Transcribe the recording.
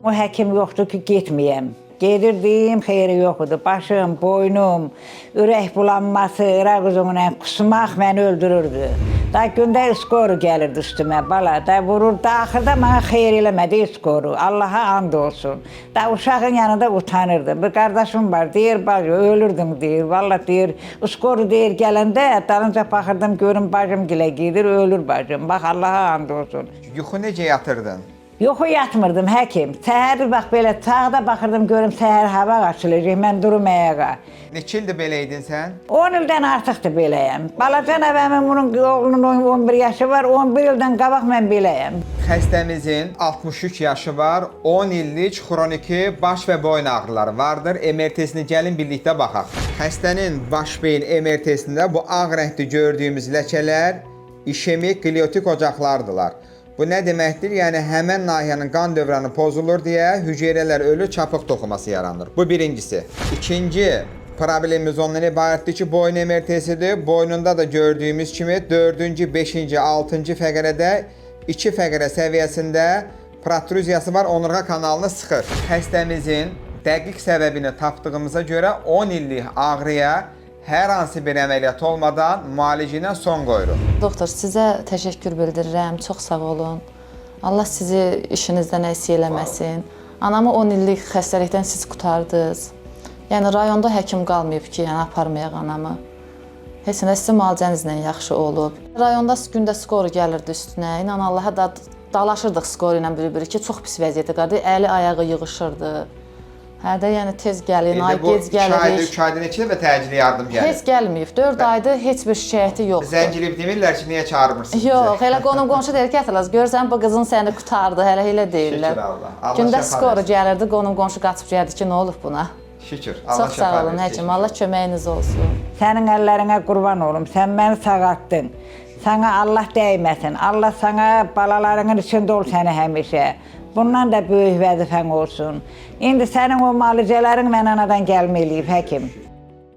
O həkim yoxdur ki, getməyəm. Gedirdim, xeyri yox idi. Başım, boynum, ürək bulanması, ıraq uzunla qusmaq məni öldürürdü. Da gündə skoru gəlirdi üstümə, bala. Da vururdu, axırda mənə xeyir eləmədi skoru. Allaha and olsun. Da uşağın yanında utanırdım. Bir qardaşım var, deyir, bacı, ölürdüm, deyir. Valla deyir, skoru deyir, gələndə dalınca baxırdım, görüm bacım gilə gedir, ölür bacım. Bax, Allaha and olsun. Yuxu necə yatırdın? Yoxu yatmırdım həkim. Səhər bax belə sağda baxırdım görüm səhər hava açılacaq, mən durum ayağa. Neçə ildir belə idin sən? 10 ildən artıqdır beləyəm. Balaca nəvəmin bunun oğlunun 11 yaşı var, 11 ildən qabaq mən beləyəm. Xəstəmizin 63 yaşı var, 10 illik xroniki baş və boyun ağrıları vardır. MRT-sini gəlin birlikdə baxaq. Xəstənin baş beyin MRT-sində bu ağ rəngdə gördüyümüz ləkələr işemik gliotik ocaqlardılar. Bu nə deməkdir? Yəni həmən nahiyənin qan dövranı pozulur deyə hüceyrələr ölür, çapıq toxuması yaranır. Bu birincisi. İkinci problemimiz ondan ibarətdir ki, boyun MRT-sidir. Boynunda da gördüyümüz kimi 4-cü, 5-ci, 6-cı fəqərədə 2 fəqərə səviyyəsində protruziyası var, onurğa kanalını sıxır. Xəstəmizin dəqiq səbəbini tapdığımıza görə 10 illik ağrıya hər hansı bir əməliyyat olmadan müalicə son qoyuruq. Doktor, sizə təşəkkür bildirirəm, çox sağ olun. Allah sizi işinizdən əksik eləməsin. Anamı 10 illik xəstəlikdən siz qurtardınız. Yəni rayonda həkim qalmayıb ki, yəni aparmayaq anamı. Heç nə sizin müalicənizlə yaxşı olub. Rayonda gündə skoru gəlirdi üstünə. İnan Allaha da dalaşırdıq skoru ilə bir-bir ki, çox pis vəziyyətə qaldı. Əli ayağı yığışırdı. Hərdə yəni tez gəlin, ay gec gəlirik. 3 ayda neçə dəfə təcili yardım gəlir? Heç gəlməyib. 4 aydır heç bir şikayəti yoxdur. Zəngilib demirlər ki, niyə çağırmırsınız? Yox, elə qonum-qonşu deyir ki, Ətəlas, görsən bu qızın səni qurtardı, elə deyirlər. Şükür Allah. Allah Gündə şəfa skoru versin. gəlirdi, qonum-qonşu qaçıb gəldi ki, nə olub buna? Şükür. Allah Çox sağ olun həkim, Allah köməyiniz olsun. Sənin əllərinə qurban olum, sən məni sağaltdın. Sana Allah dəyməsin, Allah sana balalarının içində ol səni həmişə. Bundan da böyük vəzifən olsun. İndi sənin o müalicələrin mən anadan gəlməliyib həkim.